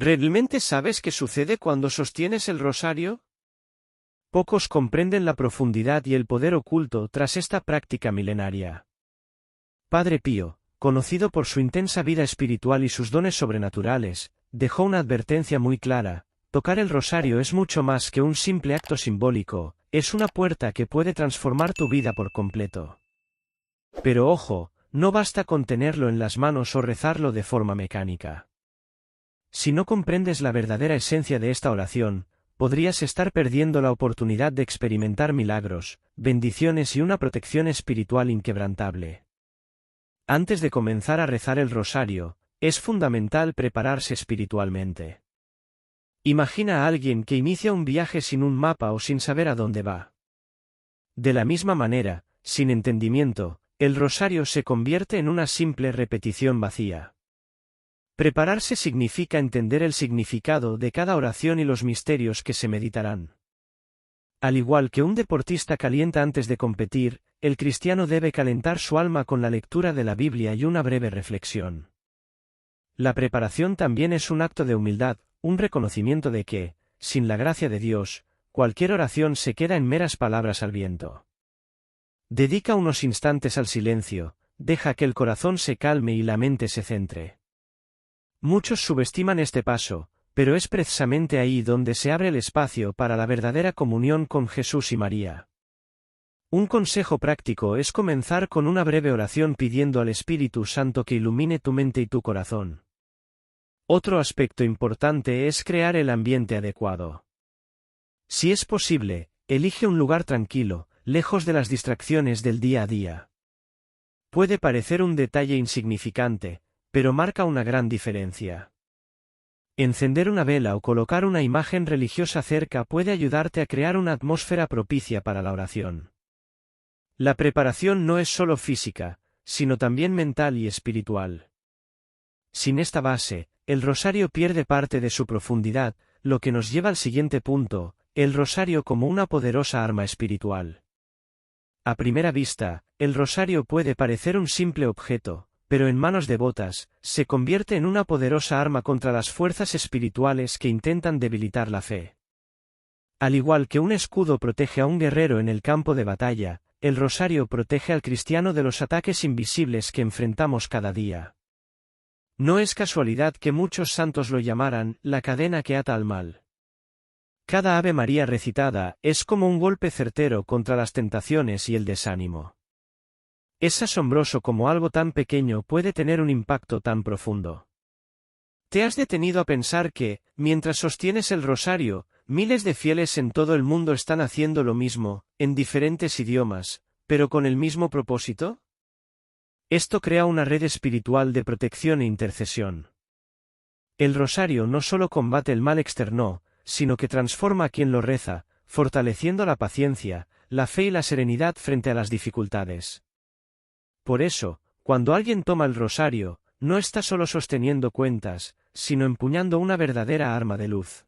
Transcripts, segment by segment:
¿Realmente sabes qué sucede cuando sostienes el rosario? Pocos comprenden la profundidad y el poder oculto tras esta práctica milenaria. Padre Pío, conocido por su intensa vida espiritual y sus dones sobrenaturales, dejó una advertencia muy clara: tocar el rosario es mucho más que un simple acto simbólico, es una puerta que puede transformar tu vida por completo. Pero ojo, no basta con tenerlo en las manos o rezarlo de forma mecánica. Si no comprendes la verdadera esencia de esta oración, podrías estar perdiendo la oportunidad de experimentar milagros, bendiciones y una protección espiritual inquebrantable. Antes de comenzar a rezar el rosario, es fundamental prepararse espiritualmente. Imagina a alguien que inicia un viaje sin un mapa o sin saber a dónde va. De la misma manera, sin entendimiento, el rosario se convierte en una simple repetición vacía. Prepararse significa entender el significado de cada oración y los misterios que se meditarán. Al igual que un deportista calienta antes de competir, el cristiano debe calentar su alma con la lectura de la Biblia y una breve reflexión. La preparación también es un acto de humildad, un reconocimiento de que, sin la gracia de Dios, cualquier oración se queda en meras palabras al viento. Dedica unos instantes al silencio, deja que el corazón se calme y la mente se centre. Muchos subestiman este paso, pero es precisamente ahí donde se abre el espacio para la verdadera comunión con Jesús y María. Un consejo práctico es comenzar con una breve oración pidiendo al Espíritu Santo que ilumine tu mente y tu corazón. Otro aspecto importante es crear el ambiente adecuado. Si es posible, elige un lugar tranquilo, lejos de las distracciones del día a día. Puede parecer un detalle insignificante, pero marca una gran diferencia. Encender una vela o colocar una imagen religiosa cerca puede ayudarte a crear una atmósfera propicia para la oración. La preparación no es solo física, sino también mental y espiritual. Sin esta base, el rosario pierde parte de su profundidad, lo que nos lleva al siguiente punto: el rosario como una poderosa arma espiritual. A primera vista, el rosario puede parecer un simple objeto, pero en manos devotas, se convierte en una poderosa arma contra las fuerzas espirituales que intentan debilitar la fe. Al igual que un escudo protege a un guerrero en el campo de batalla, el rosario protege al cristiano de los ataques invisibles que enfrentamos cada día. No es casualidad que muchos santos lo llamaran la cadena que ata al mal. Cada Ave María recitada es como un golpe certero contra las tentaciones y el desánimo. Es asombroso cómo algo tan pequeño puede tener un impacto tan profundo. ¿Te has detenido a pensar que, mientras sostienes el rosario, miles de fieles en todo el mundo están haciendo lo mismo, en diferentes idiomas, pero con el mismo propósito? Esto crea una red espiritual de protección e intercesión. El rosario no solo combate el mal externo, sino que transforma a quien lo reza, fortaleciendo la paciencia, la fe y la serenidad frente a las dificultades. Por eso, cuando alguien toma el rosario, no está solo sosteniendo cuentas, sino empuñando una verdadera arma de luz.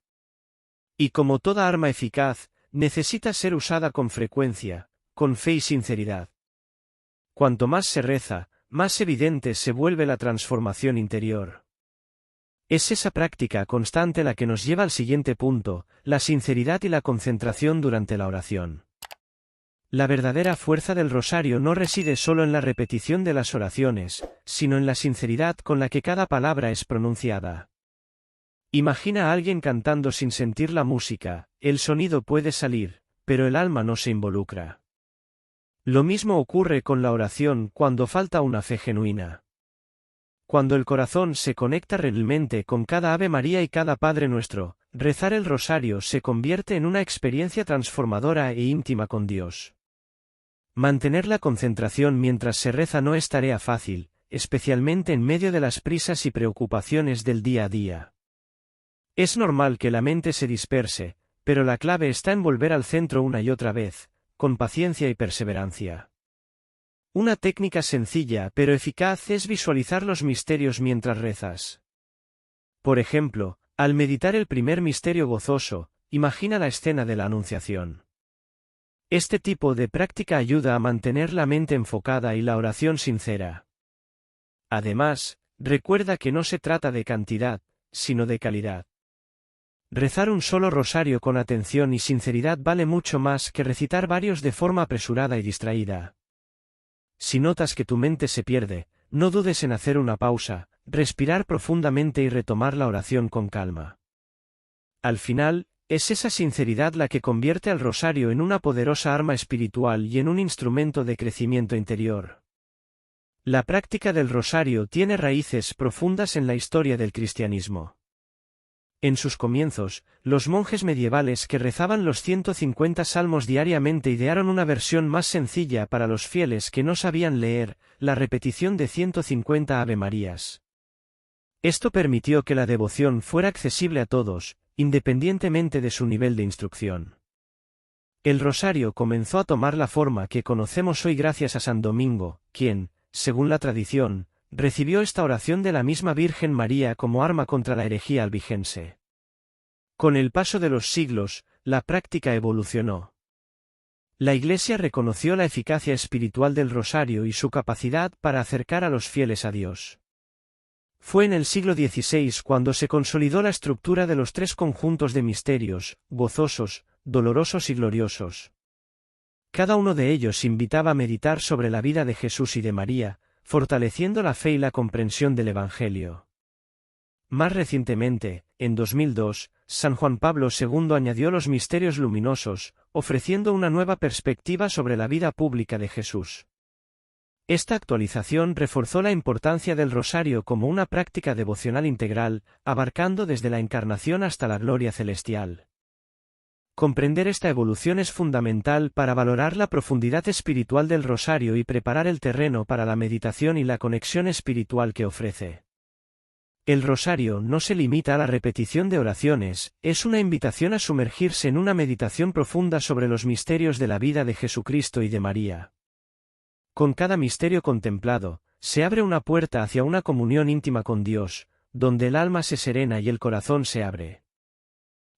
Y como toda arma eficaz, necesita ser usada con frecuencia, con fe y sinceridad. Cuanto más se reza, más evidente se vuelve la transformación interior. Es esa práctica constante la que nos lleva al siguiente punto: la sinceridad y la concentración durante la oración. La verdadera fuerza del rosario no reside solo en la repetición de las oraciones, sino en la sinceridad con la que cada palabra es pronunciada. Imagina a alguien cantando sin sentir la música, el sonido puede salir, pero el alma no se involucra. Lo mismo ocurre con la oración cuando falta una fe genuina. Cuando el corazón se conecta realmente con cada Ave María y cada Padre Nuestro, rezar el rosario se convierte en una experiencia transformadora e íntima con Dios. Mantener la concentración mientras se reza no es tarea fácil, especialmente en medio de las prisas y preocupaciones del día a día. Es normal que la mente se disperse, pero la clave está en volver al centro una y otra vez, con paciencia y perseverancia. Una técnica sencilla pero eficaz es visualizar los misterios mientras rezas. Por ejemplo, al meditar el primer misterio gozoso, imagina la escena de la Anunciación. Este tipo de práctica ayuda a mantener la mente enfocada y la oración sincera. Además, recuerda que no se trata de cantidad, sino de calidad. Rezar un solo rosario con atención y sinceridad vale mucho más que recitar varios de forma apresurada y distraída. Si notas que tu mente se pierde, no dudes en hacer una pausa, respirar profundamente y retomar la oración con calma. Al final, es esa sinceridad la que convierte al rosario en una poderosa arma espiritual y en un instrumento de crecimiento interior. La práctica del rosario tiene raíces profundas en la historia del cristianismo. En sus comienzos, los monjes medievales que rezaban los 150 salmos diariamente idearon una versión más sencilla para los fieles que no sabían leer, la repetición de 150 Ave-Marías. Esto permitió que la devoción fuera accesible a todos, independientemente de su nivel de instrucción. El rosario comenzó a tomar la forma que conocemos hoy gracias a San Domingo, quien, según la tradición, recibió esta oración de la misma Virgen María como arma contra la herejía albigense. Con el paso de los siglos, la práctica evolucionó. La Iglesia reconoció la eficacia espiritual del rosario y su capacidad para acercar a los fieles a Dios. Fue en el siglo XVI cuando se consolidó la estructura de los tres conjuntos de misterios, gozosos, dolorosos y gloriosos. Cada uno de ellos invitaba a meditar sobre la vida de Jesús y de María, fortaleciendo la fe y la comprensión del Evangelio. Más recientemente, en 2002, San Juan Pablo II añadió los misterios luminosos, ofreciendo una nueva perspectiva sobre la vida pública de Jesús. Esta actualización reforzó la importancia del rosario como una práctica devocional integral, abarcando desde la encarnación hasta la gloria celestial. Comprender esta evolución es fundamental para valorar la profundidad espiritual del rosario y preparar el terreno para la meditación y la conexión espiritual que ofrece. El rosario no se limita a la repetición de oraciones, es una invitación a sumergirse en una meditación profunda sobre los misterios de la vida de Jesucristo y de María. Con cada misterio contemplado, se abre una puerta hacia una comunión íntima con Dios, donde el alma se serena y el corazón se abre.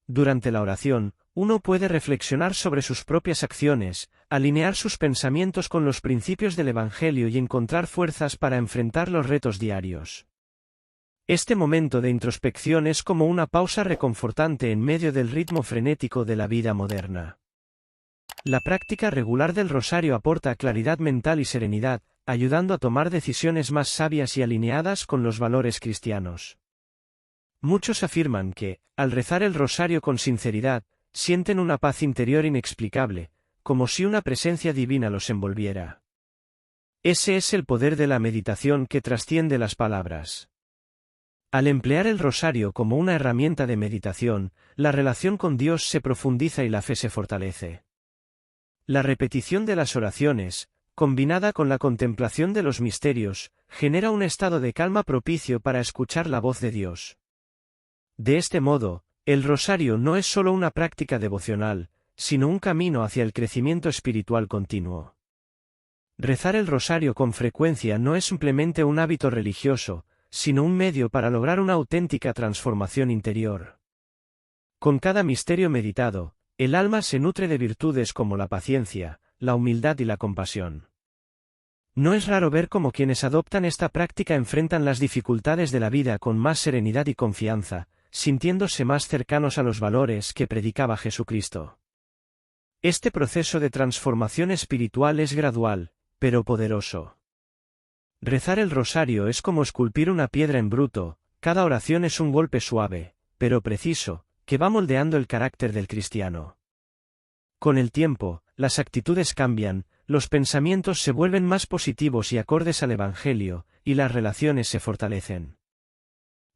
Durante la oración, uno puede reflexionar sobre sus propias acciones, alinear sus pensamientos con los principios del Evangelio y encontrar fuerzas para enfrentar los retos diarios. Este momento de introspección es como una pausa reconfortante en medio del ritmo frenético de la vida moderna. La práctica regular del rosario aporta claridad mental y serenidad, ayudando a tomar decisiones más sabias y alineadas con los valores cristianos. Muchos afirman que, al rezar el rosario con sinceridad, sienten una paz interior inexplicable, como si una presencia divina los envolviera. Ese es el poder de la meditación que trasciende las palabras. Al emplear el rosario como una herramienta de meditación, la relación con Dios se profundiza y la fe se fortalece. La repetición de las oraciones, combinada con la contemplación de los misterios, genera un estado de calma propicio para escuchar la voz de Dios. De este modo, el rosario no es solo una práctica devocional, sino un camino hacia el crecimiento espiritual continuo. Rezar el rosario con frecuencia no es simplemente un hábito religioso, sino un medio para lograr una auténtica transformación interior. Con cada misterio meditado, el alma se nutre de virtudes como la paciencia, la humildad y la compasión. No es raro ver cómo quienes adoptan esta práctica enfrentan las dificultades de la vida con más serenidad y confianza, sintiéndose más cercanos a los valores que predicaba Jesucristo. Este proceso de transformación espiritual es gradual, pero poderoso. Rezar el rosario es como esculpir una piedra en bruto, cada oración es un golpe suave, pero preciso, que va moldeando el carácter del cristiano. Con el tiempo, las actitudes cambian, los pensamientos se vuelven más positivos y acordes al Evangelio, y las relaciones se fortalecen.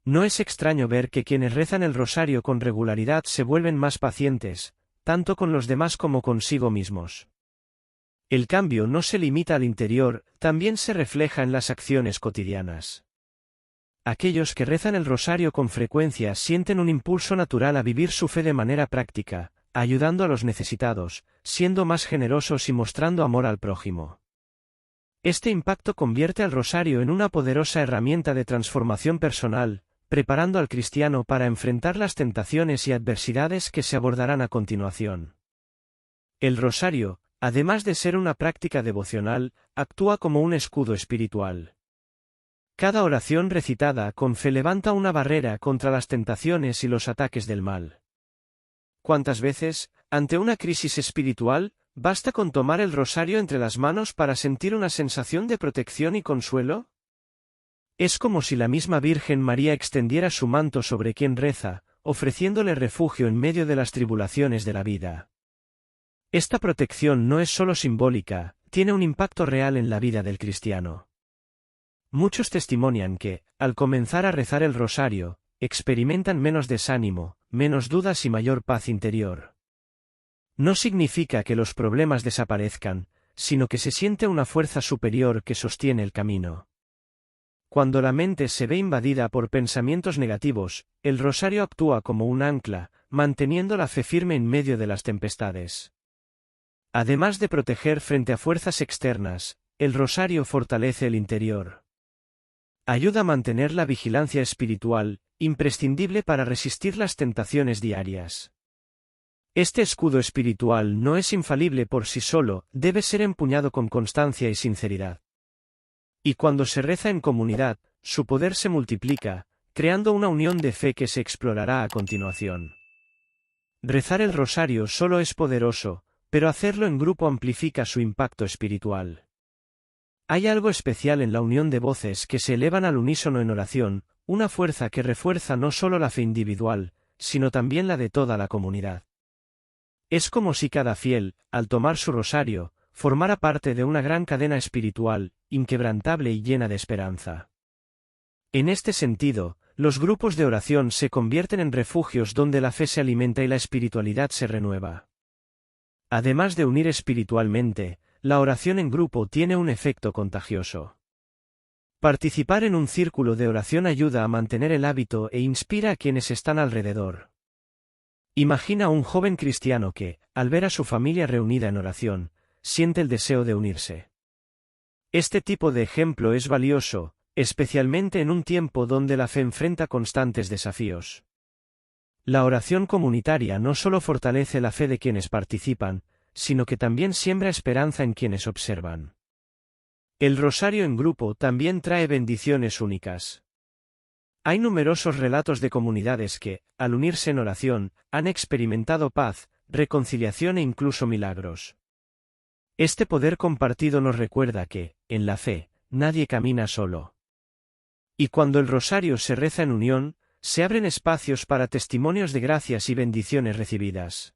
No es extraño ver que quienes rezan el rosario con regularidad se vuelven más pacientes, tanto con los demás como consigo mismos. El cambio no se limita al interior, también se refleja en las acciones cotidianas. Aquellos que rezan el rosario con frecuencia sienten un impulso natural a vivir su fe de manera práctica, ayudando a los necesitados, siendo más generosos y mostrando amor al prójimo. Este impacto convierte al rosario en una poderosa herramienta de transformación personal, preparando al cristiano para enfrentar las tentaciones y adversidades que se abordarán a continuación. El rosario, además de ser una práctica devocional, actúa como un escudo espiritual. Cada oración recitada con fe levanta una barrera contra las tentaciones y los ataques del mal. ¿Cuántas veces, ante una crisis espiritual, basta con tomar el rosario entre las manos para sentir una sensación de protección y consuelo? Es como si la misma Virgen María extendiera su manto sobre quien reza, ofreciéndole refugio en medio de las tribulaciones de la vida. Esta protección no es solo simbólica, tiene un impacto real en la vida del cristiano. Muchos testimonian que, al comenzar a rezar el rosario, experimentan menos desánimo, menos dudas y mayor paz interior. No significa que los problemas desaparezcan, sino que se siente una fuerza superior que sostiene el camino. Cuando la mente se ve invadida por pensamientos negativos, el rosario actúa como un ancla, manteniendo la fe firme en medio de las tempestades. Además de proteger frente a fuerzas externas, el rosario fortalece el interior. Ayuda a mantener la vigilancia espiritual, imprescindible para resistir las tentaciones diarias. Este escudo espiritual no es infalible por sí solo, debe ser empuñado con constancia y sinceridad. Y cuando se reza en comunidad, su poder se multiplica, creando una unión de fe que se explorará a continuación. Rezar el rosario solo es poderoso, pero hacerlo en grupo amplifica su impacto espiritual. Hay algo especial en la unión de voces que se elevan al unísono en oración, una fuerza que refuerza no solo la fe individual, sino también la de toda la comunidad. Es como si cada fiel, al tomar su rosario, formara parte de una gran cadena espiritual, inquebrantable y llena de esperanza. En este sentido, los grupos de oración se convierten en refugios donde la fe se alimenta y la espiritualidad se renueva. Además de unir espiritualmente, la oración en grupo tiene un efecto contagioso. Participar en un círculo de oración ayuda a mantener el hábito e inspira a quienes están alrededor. Imagina a un joven cristiano que, al ver a su familia reunida en oración, siente el deseo de unirse. Este tipo de ejemplo es valioso, especialmente en un tiempo donde la fe enfrenta constantes desafíos. La oración comunitaria no solo fortalece la fe de quienes participan, sino que también siembra esperanza en quienes observan. El rosario en grupo también trae bendiciones únicas. Hay numerosos relatos de comunidades que, al unirse en oración, han experimentado paz, reconciliación e incluso milagros. Este poder compartido nos recuerda que, en la fe, nadie camina solo. Y cuando el rosario se reza en unión, se abren espacios para testimonios de gracias y bendiciones recibidas.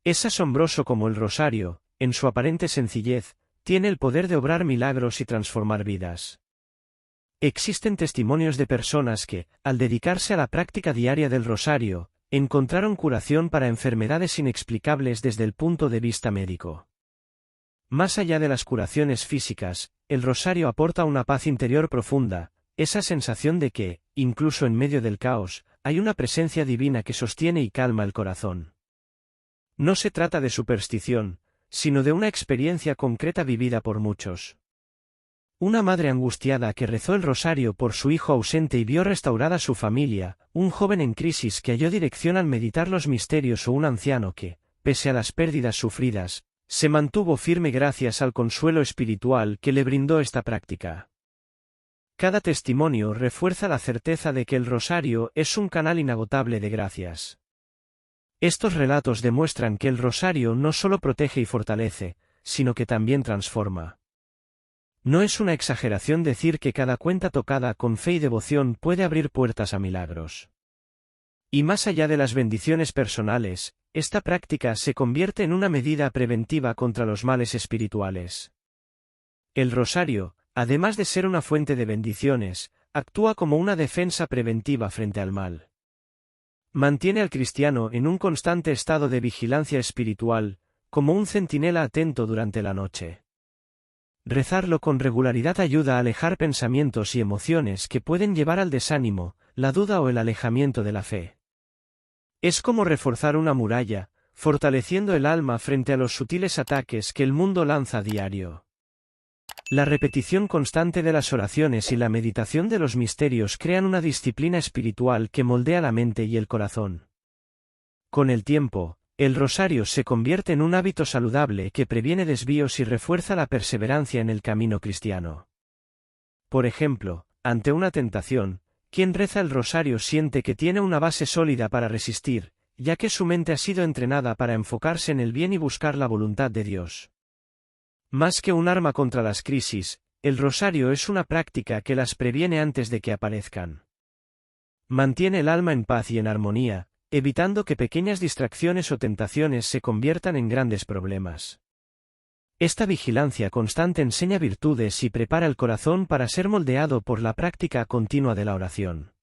Es asombroso cómo el rosario, en su aparente sencillez, tiene el poder de obrar milagros y transformar vidas. Existen testimonios de personas que, al dedicarse a la práctica diaria del rosario, encontraron curación para enfermedades inexplicables desde el punto de vista médico. Más allá de las curaciones físicas, el rosario aporta una paz interior profunda, esa sensación de que, incluso en medio del caos, hay una presencia divina que sostiene y calma el corazón. No se trata de superstición, sino de una experiencia concreta vivida por muchos. Una madre angustiada que rezó el rosario por su hijo ausente y vio restaurada su familia, un joven en crisis que halló dirección al meditar los misterios o un anciano que, pese a las pérdidas sufridas, se mantuvo firme gracias al consuelo espiritual que le brindó esta práctica. Cada testimonio refuerza la certeza de que el rosario es un canal inagotable de gracias. Estos relatos demuestran que el rosario no solo protege y fortalece, sino que también transforma. No es una exageración decir que cada cuenta tocada con fe y devoción puede abrir puertas a milagros. Y más allá de las bendiciones personales, esta práctica se convierte en una medida preventiva contra los males espirituales. El rosario, además de ser una fuente de bendiciones, actúa como una defensa preventiva frente al mal. Mantiene al cristiano en un constante estado de vigilancia espiritual, como un centinela atento durante la noche. Rezarlo con regularidad ayuda a alejar pensamientos y emociones que pueden llevar al desánimo, la duda o el alejamiento de la fe. Es como reforzar una muralla, fortaleciendo el alma frente a los sutiles ataques que el mundo lanza a diario. La repetición constante de las oraciones y la meditación de los misterios crean una disciplina espiritual que moldea la mente y el corazón. Con el tiempo, el rosario se convierte en un hábito saludable que previene desvíos y refuerza la perseverancia en el camino cristiano. Por ejemplo, Ante una tentación, quien reza el rosario siente que tiene una base sólida para resistir, ya que su mente ha sido entrenada para enfocarse en el bien y buscar la voluntad de Dios. Más que un arma contra las crisis, el rosario es una práctica que las previene antes de que aparezcan. Mantiene el alma en paz y en armonía, evitando que pequeñas distracciones o tentaciones se conviertan en grandes problemas. Esta vigilancia constante enseña virtudes y prepara el corazón para ser moldeado por la práctica continua de la oración.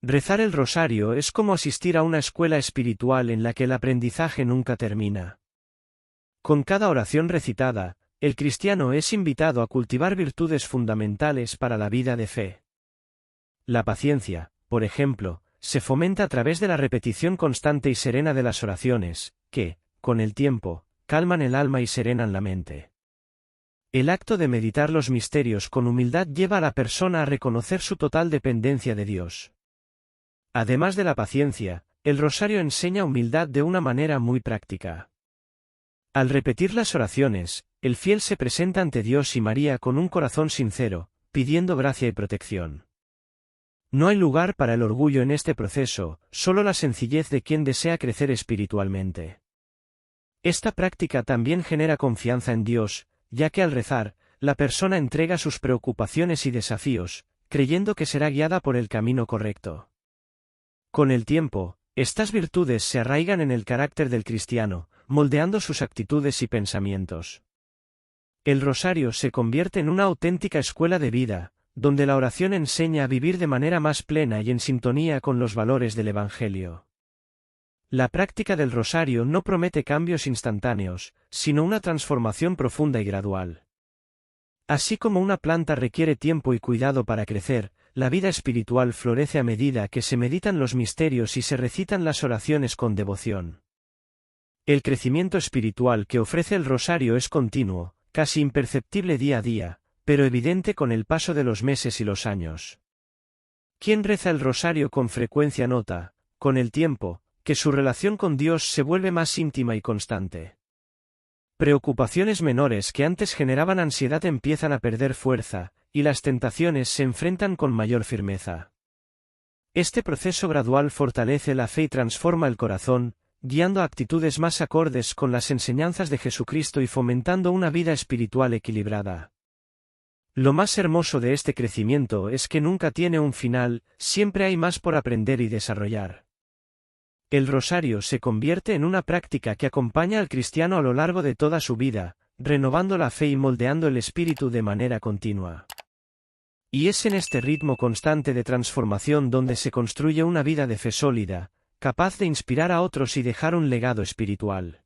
Rezar el rosario es como asistir a una escuela espiritual en la que el aprendizaje nunca termina. Con cada oración recitada, el cristiano es invitado a cultivar virtudes fundamentales para la vida de fe. La paciencia, por ejemplo, se fomenta a través de la repetición constante y serena de las oraciones, que, con el tiempo, calman el alma y serenan la mente. El acto de meditar los misterios con humildad lleva a la persona a reconocer su total dependencia de Dios. Además de la paciencia, el rosario enseña humildad de una manera muy práctica. Al repetir las oraciones, el fiel se presenta ante Dios y María con un corazón sincero, pidiendo gracia y protección. No hay lugar para el orgullo en este proceso, solo la sencillez de quien desea crecer espiritualmente. Esta práctica también genera confianza en Dios, ya que al rezar, la persona entrega sus preocupaciones y desafíos, creyendo que será guiada por el camino correcto. Con el tiempo, estas virtudes se arraigan en el carácter del cristiano, moldeando sus actitudes y pensamientos. El rosario se convierte en una auténtica escuela de vida, donde la oración enseña a vivir de manera más plena y en sintonía con los valores del Evangelio. La práctica del rosario no promete cambios instantáneos, sino una transformación profunda y gradual. Así como una planta requiere tiempo y cuidado para crecer, la vida espiritual florece a medida que se meditan los misterios y se recitan las oraciones con devoción. El crecimiento espiritual que ofrece el rosario es continuo, casi imperceptible día a día, pero evidente con el paso de los meses y los años. Quien reza el rosario con frecuencia nota, con el tiempo, que su relación con Dios se vuelve más íntima y constante. Preocupaciones menores que antes generaban ansiedad empiezan a perder fuerza, y las tentaciones se enfrentan con mayor firmeza. Este proceso gradual fortalece la fe y transforma el corazón, guiando a actitudes más acordes con las enseñanzas de Jesucristo y fomentando una vida espiritual equilibrada. Lo más hermoso de este crecimiento es que nunca tiene un final, siempre hay más por aprender y desarrollar. El rosario se convierte en una práctica que acompaña al cristiano a lo largo de toda su vida, renovando la fe y moldeando el espíritu de manera continua. Y es en este ritmo constante de transformación donde se construye una vida de fe sólida, capaz de inspirar a otros y dejar un legado espiritual.